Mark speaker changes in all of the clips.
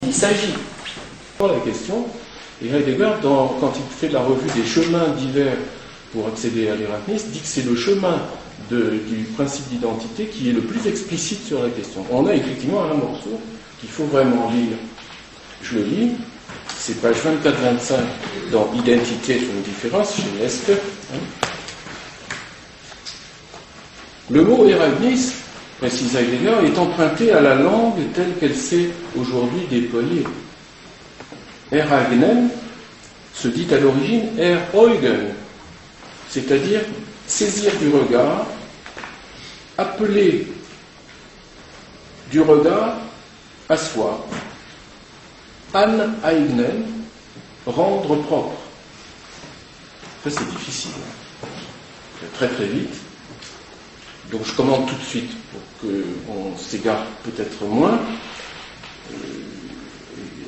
Speaker 1: Il s'agit de la question, et Heidegger, quand il fait la revue des chemins divers pour accéder à l'érasmisme, dit que c'est le chemin du principe d'identité qui est le plus explicite sur la question. On a effectivement un morceau qu'il faut vraiment lire. Je le lis, c'est page 24-25 dans Identité sur une différence chez Esker. Le mot érasmisme, précise Heidegger, est emprunté à la langue telle qu'elle s'est aujourd'hui déployée. Eragnen se dit à l'origine ereugen, c'est-à-dire saisir du regard, appeler du regard à soi. Aneignen, rendre propre. Ça c'est difficile. Très très vite. Donc je commande tout de suite pour qu'on s'égare peut-être moins,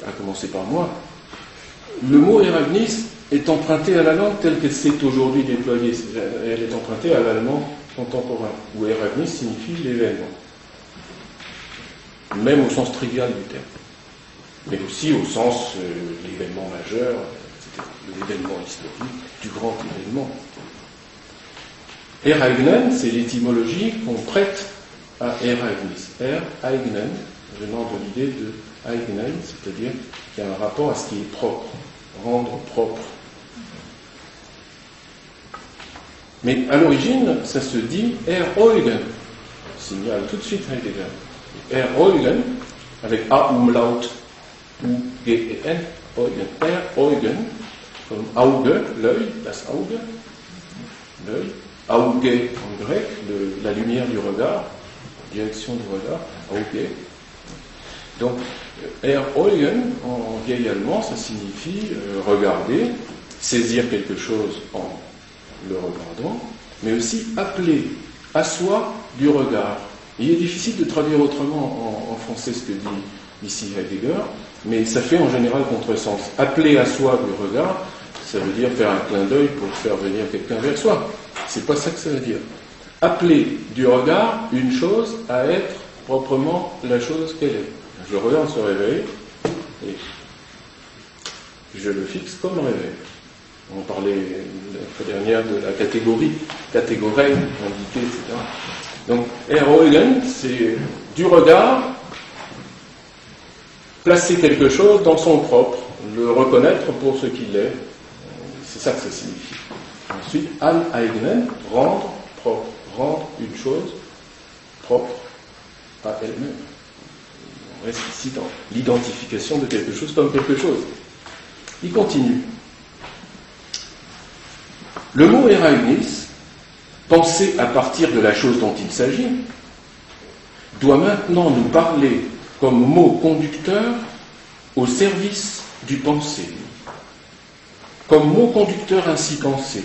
Speaker 1: à commencer par moi. Le mot érasmisme est emprunté à la langue telle qu'elle s'est aujourd'hui déployée. Elle est empruntée à l'allemand contemporain, où érasmisme signifie l'événement, même au sens trivial du terme, mais aussi au sens l'événement majeur, l'événement historique, du grand événement. Eragnen, c'est l'étymologie qu'on prête à érasmisme. Ereignen, venant de l'idée de eignen, c'est-à-dire qu'il y a un rapport à ce qui est propre, rendre propre. Mais à l'origine, ça se dit ereugen, signale tout de suite Heidegger. Ereugen, avec A umlaut ou G-E-N, eugen, ereugen, comme Auge, l'œil, das Auge, l'œil, Auge en grec, la lumière du regard, direction du regard, Auge. Donc, ereugen, en vieil allemand, ça signifie regarder, saisir quelque chose en le regardant, mais aussi appeler à soi du regard. Il est difficile de traduire autrement en français ce que dit ici Heidegger, mais ça fait en général contresens. Appeler à soi du regard, ça veut dire faire un clin d'œil pour faire venir quelqu'un vers soi. C'est pas ça que ça veut dire. Appeler du regard une chose à être proprement la chose qu'elle est. Je regarde ce réveil et je le fixe comme réveil. On parlait la fois dernière de la catégorie indiquée, etc. Donc, ereugen, c'est du regard, placer quelque chose dans son propre, le reconnaître pour ce qu'il est. C'est ça que ça signifie. Ensuite, aneignen, rendre propre, rendre une chose propre à elle-même. On reste ici dans l'identification de quelque chose comme quelque chose. Il continue. Le mot érasmisme, pensé à partir de la chose dont il s'agit, doit maintenant nous parler comme mot conducteur au service du pensé. Comme mot conducteur ainsi pensé,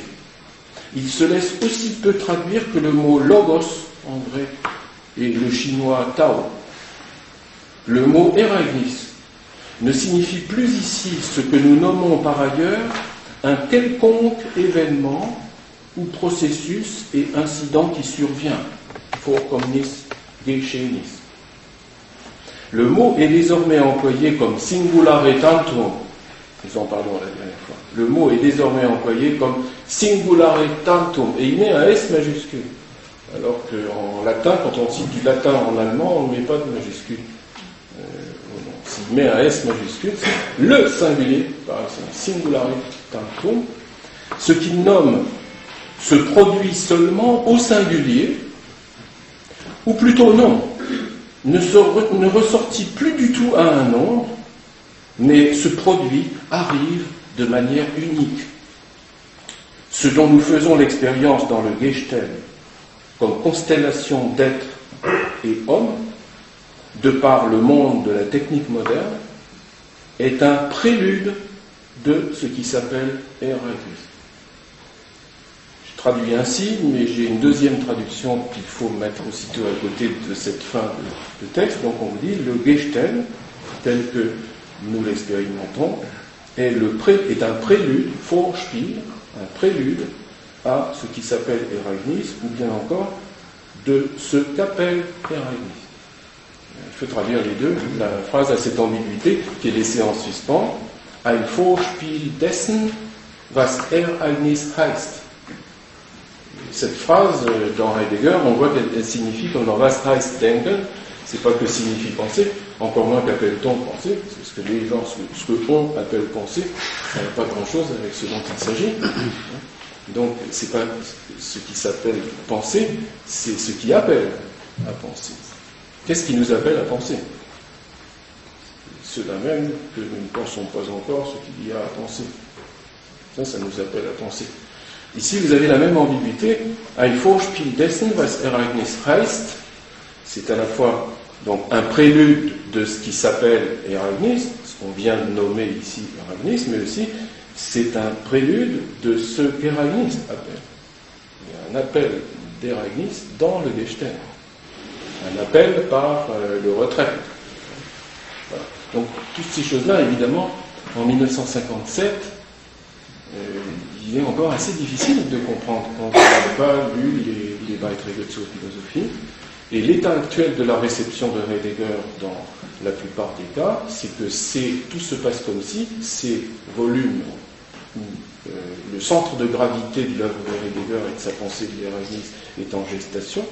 Speaker 1: il se laisse aussi peu traduire que le mot logos en grec et le chinois tao. Le mot érasmisme ne signifie plus ici ce que nous nommons par ailleurs un quelconque événement ou processus et incident qui survient, Vorkommnis, Geschehnis. Le mot est désormais employé comme singulare tantum, nous en parlons la dernière fois. Le mot est désormais employé comme singulare tantum, et il met un S majuscule. Alors qu'en latin, quand on cite du latin en allemand, on ne met pas de majuscule. S'il met un S majuscule, c'est le singulier, par exemple, singulare tantum, ce qu'il nomme se produit seulement au singulier, ou plutôt non, ne ressortit plus du tout à un nombre, mais ce produit arrive de manière unique. Ce dont nous faisons l'expérience dans le Gestell, comme constellation d'êtres et hommes, de par le monde de la technique moderne, est un prélude de ce qui s'appelle érasmisme. Je traduis ainsi, mais j'ai une deuxième traduction qu'il faut mettre aussitôt à côté de cette fin de texte. Donc on vous dit, le Gestell, tel que nous l'expérimentons, est un prélude, Vorspiel, un prélude à ce qui s'appelle érasmisme, ou bien encore de ce qu'appelle érasmisme. Il faut traduire les deux. La phrase a cette ambiguïté qui est laissée en suspens. Ein Vorspiel dessen, was Ereignis heißt. Cette phrase, dans Heidegger, on voit qu'elle signifie comme dans Was heißt denken. C'est pas que signifie penser, encore moins qu'appelle-t-on penser, parce que les gens, ce que on appelle penser, ça n'a pas grand-chose avec ce dont il s'agit. Donc, c'est pas ce qui s'appelle penser, c'est ce qui appelle à penser. Qu'est-ce qui nous appelle à penser? Ceux-là même que nous ne pensons pas encore, ce qu'il y a à penser. Ça nous appelle à penser. Ici, vous avez la même ambiguïté. Ein Vorspiel dessen, was Ereignis heißt. C'est à la fois donc un prélude de ce qui s'appelle Ereignis, ce qu'on vient de nommer ici Ereignis, mais aussi c'est un prélude de ce qu'Ereignis appelle. Il y a un appel d'Ereignis dans le Gestell. Un appel par le retrait. Voilà. Donc, toutes ces choses-là, évidemment, en 1957, il est encore assez difficile de comprendre quand on n'a pas lu les Beiträge zur Philosophie. Et l'état actuel de la réception de Heidegger dans la plupart des cas, c'est que tout se passe comme si ces volumes où le centre de gravité de l'œuvre de Heidegger et de sa pensée de l'Ereignis est en gestation,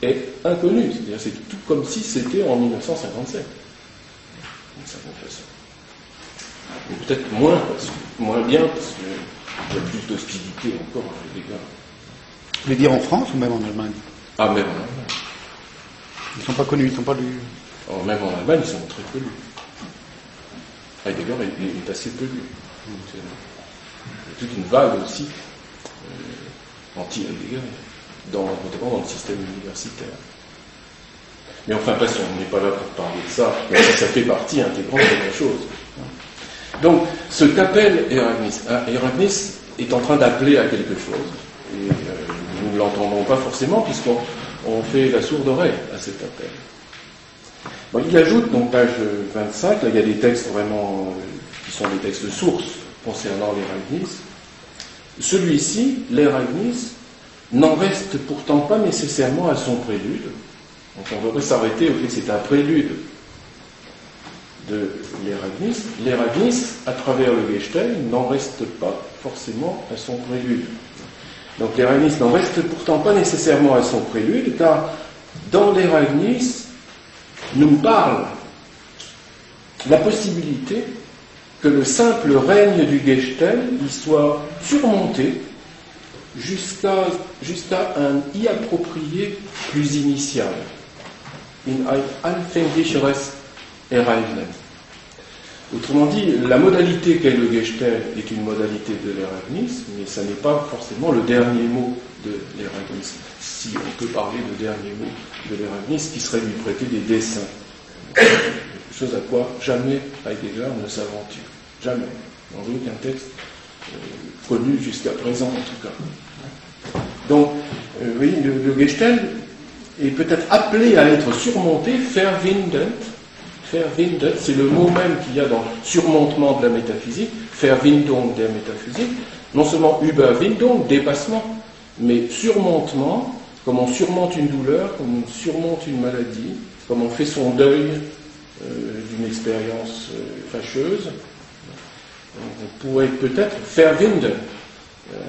Speaker 1: est inconnu. C'est-à-dire c'est tout comme si c'était en 1957, d'une certaine façon. Mais peut-être moins bien, parce qu'il y a plus d'hostilité encore à Heidegger.
Speaker 2: Vous voulez dire en France ou même en Allemagne?
Speaker 1: Ah, même en Allemagne.
Speaker 2: Ils ne sont pas connus, ils ne sont pas lus.
Speaker 1: Oh, même en Allemagne, ils sont très peu lus. Heidegger est assez peu lu. Il y a toute une vague aussi anti-Heidegger, notamment dans le système universitaire. Mais enfin, passons, on n'est pas là pour parler de ça, mais ça fait partie intégrante de la chose. Donc, ce qu'appelle Ereignis, Ereignis est en train d'appeler à quelque chose. Et nous ne l'entendons pas forcément, puisqu'on fait la sourde oreille à cet appel. Bon, il ajoute, donc page 25, là il y a des textes vraiment qui sont des textes de source concernant l'Ereignis. Celui-ci, l'Ereignis, n'en reste pourtant pas nécessairement à son prélude. Donc on devrait s'arrêter au fait que c'est un prélude de l'Ereignis. L'Ereignis, à travers le Gestell, n'en reste pas forcément à son prélude. Donc l'Ereignis n'en reste pourtant pas nécessairement à son prélude, car dans l'Ereignis nous parle la possibilité que le simple règne du Gestell y soit surmonté jusqu'à un y approprié plus initial. In ein anfänglicheres Ereignen. Autrement dit, la modalité qu'est le Gestell est une modalité de l'Ereignis, mais ça n'est pas forcément le dernier mot de l'Ereignis. Si on peut parler de dernier mot de l'Ereignis, qui serait lui prêter des dessins. Quelque chose à quoi jamais Heidegger ne s'aventure. Jamais. Dans aucun texte connu jusqu'à présent, en tout cas. Donc, oui, le Gestell est peut-être appelé à être surmonté, verwindend, c'est le mot même qu'il y a dans surmontement de la métaphysique, Verwindung der Métaphysique, non seulement Überwindung, dépassement, mais surmontement, comme on surmonte une douleur, comme on surmonte une maladie, comme on fait son deuil d'une expérience fâcheuse. On pourrait peut-être verwinden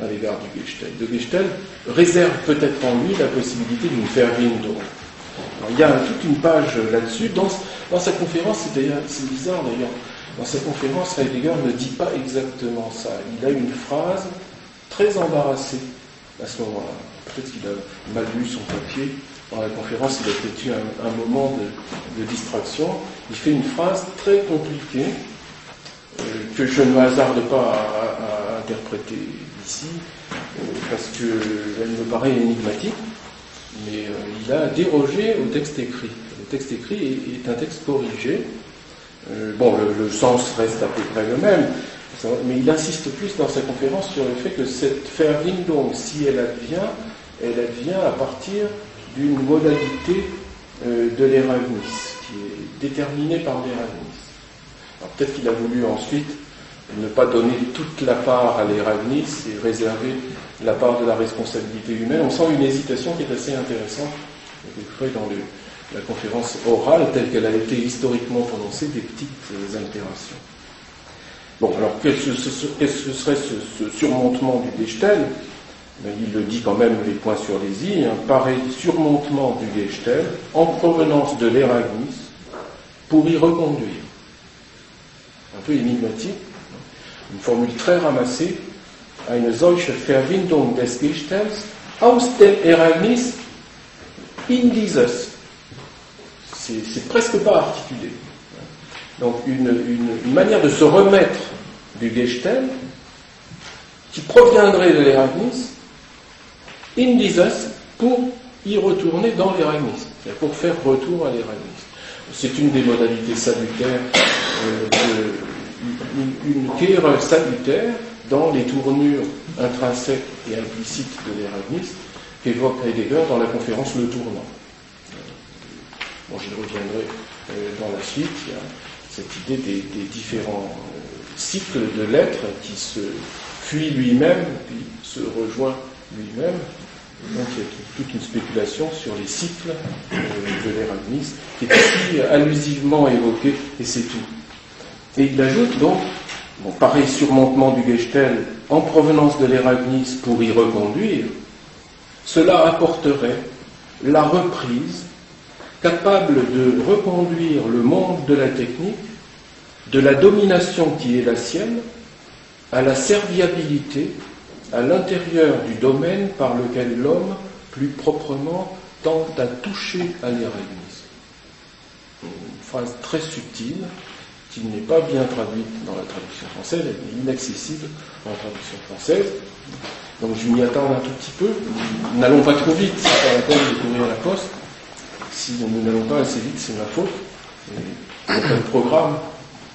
Speaker 1: à l'égard du Gestell. Le Gestell réserve peut-être en lui la possibilité d'une Verwindung. Alors, il y a toute une page là-dessus. Dans sa conférence, c'est bizarre d'ailleurs, dans sa conférence, Heidegger ne dit pas exactement ça. Il a une phrase très embarrassée à ce moment-là. Peut-être qu'il a mal lu son papier. Dans la conférence, il a peut-être eu un moment de distraction. Il fait une phrase très compliquée que je ne me hasarde pas à interpréter ici, parce qu'elle me paraît énigmatique. Mais il a dérogé au texte écrit. Le texte écrit est un texte corrigé. Le sens reste à peu près le même, mais il insiste plus dans sa conférence sur le fait que cette Verwindung, si elle advient à partir d'une modalité de l'Ereignis, qui est déterminée par l'Ereignis. Alors peut-être qu'il a voulu ensuite ne pas donner toute la part à l'Ereignis et réserver la part de la responsabilité humaine. On sent une hésitation qui est assez intéressante, quelquefois la conférence orale telle qu'elle a été historiquement prononcée des petites altérations. Bon, alors qu'est-ce que serait ce surmontement du Gestell? Il le dit quand même les points sur les i, un pareil surmontement du Gestell en provenance de l'Eragnis pour y reconduire. Un peu énigmatique, une formule très ramassée, eine solche Verwindung des Gestells aus dem Eragnis in dieses. C'est presque pas articulé. Donc une manière de se remettre du Gestell qui proviendrait de l'Eragnis in dieses pour y retourner dans l'Eragnis, c'est-à-dire pour faire retour à l'Eragnis. C'est une des modalités salutaires, une kehre salutaire dans les tournures intrinsèques et implicites de l'Eragnis qu'évoque Heidegger dans la conférence Le Tournant. Bon, j'y reviendrai dans la suite. Il y a cette idée des différents cycles de l'être qui se fuit lui-même, puis se rejoint lui-même. Donc il y a toute une spéculation sur les cycles de l'Eragnis qui est ici allusivement évoqué, et c'est tout. Et il ajoute donc, bon, pareil surmontement du Gestell en provenance de l'Eragnis pour y reconduire, cela apporterait la reprise capable de reconduire le monde de la technique, de la domination qui est la sienne, à la serviabilité à l'intérieur du domaine par lequel l'homme, plus proprement, tente à toucher à l'Eragnis. Une phrase très subtile, qui n'est pas bien traduite dans la traduction française, elle est inaccessible dans la traduction française. Donc je m'y attarde un tout petit peu. N'allons pas trop vite, c'est pas la peine de courir à la poste. Si nous n'allons pas assez vite, c'est ma faute. Il n'y a pas de programme,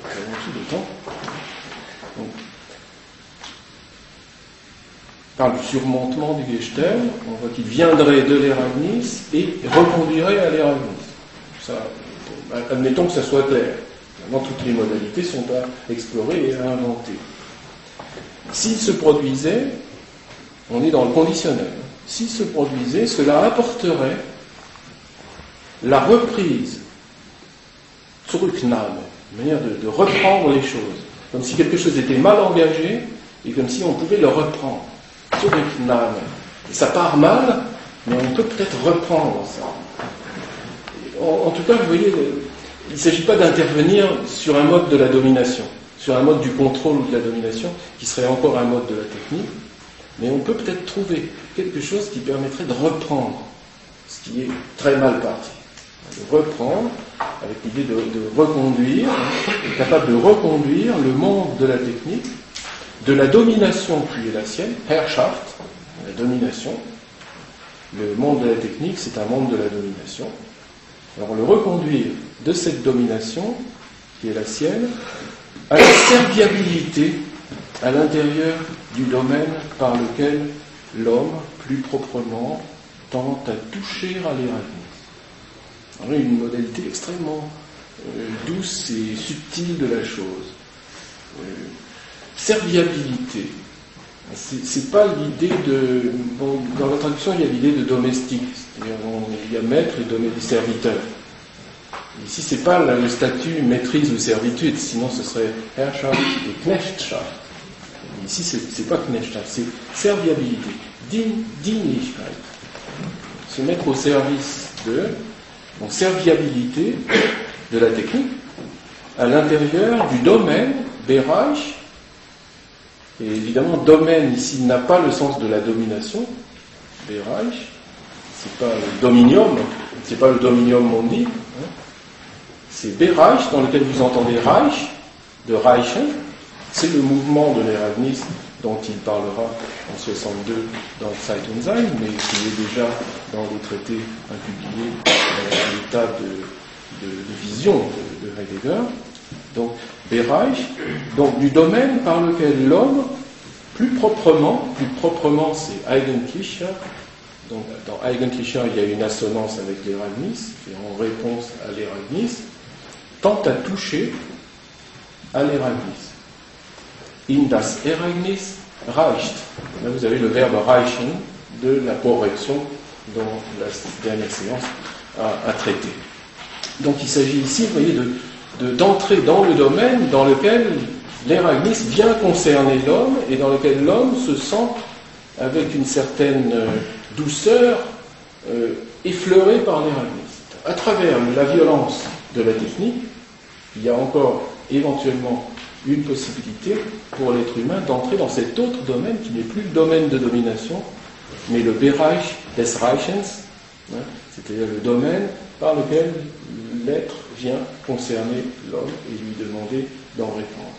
Speaker 1: nous avons tout le temps. Donc, par le surmontement du Gestell, on voit qu'il viendrait de l'Eragnis et reconduirait à l'Eragnis. Ça, admettons que ça soit clair. Maintenant, toutes les modalités sont à explorer et à inventer. S'il se produisait, on est dans le conditionnel, s'il se produisait, cela apporterait la reprise, zurücknahme, une manière de reprendre les choses, comme si quelque chose était mal engagé et comme si on pouvait le reprendre. Zurücknahme. Ça part mal, mais on peut peut-être reprendre ça. En tout cas, vous voyez, il ne s'agit pas d'intervenir sur un mode de la domination, sur un mode du contrôle ou de la domination, qui serait encore un mode de la technique, mais on peut peut-être trouver quelque chose qui permettrait de reprendre ce qui est très mal parti. De reprendre, avec l'idée de reconduire, capable de reconduire le monde de la technique, de la domination qui est la sienne, Herrschaft, la domination. Le monde de la technique, c'est un monde de la domination. Alors le reconduire de cette domination, qui est la sienne, à la serviabilité à l'intérieur du domaine par lequel l'homme, plus proprement, tente à toucher à l'Eragnis. Alors, une modalité extrêmement douce et subtile de la chose. Serviabilité. C'est pas l'idée de... Bon, dans la traduction, il y a l'idée de domestique. C'est-à-dire, il y a maître et serviteur. Ici, c'est pas le statut maîtrise ou servitude, sinon ce serait Herrschaft et Knechtschaft. Ici, c'est pas Knechtschaft, c'est serviabilité. Dienlichkeit. Se mettre au service de... Donc, serviabilité de la technique à l'intérieur du domaine, Bereich. Et évidemment, domaine ici n'a pas le sens de la domination. Bereich, c'est pas le dominium, c'est pas le dominium mondi. C'est Bereich dans lequel vous entendez Reich, de Reichen. C'est le mouvement de l'Eragnis dont il parlera en 62 dans Zeit und Sein, mais qui est déjà dans les traités impubliés à l'état de vision de Heidegger. Donc, Bereich, donc du domaine par lequel l'homme, plus proprement c'est Eigentlicher, donc dans Eigentlicher il y a une assonance avec l'Eragnis, et en réponse à l'Eragnis, tente à toucher à l'Eragnis. In das Eragnis reicht. Là vous avez le verbe reichen de la correction dans la dernière séance à traiter. Donc il s'agit ici, vous voyez, d'entrer dans le domaine dans lequel l'Erasmus vient concerner l'homme et dans lequel l'homme se sent avec une certaine douceur effleuré par l'Erasmus. À travers la violence de la technique, il y a encore éventuellement une possibilité pour l'être humain d'entrer dans cet autre domaine qui n'est plus le domaine de domination, mais le Bereich des Reichens, c'est-à-dire le domaine par lequel l'être vient concerner l'homme et lui demander d'en répondre.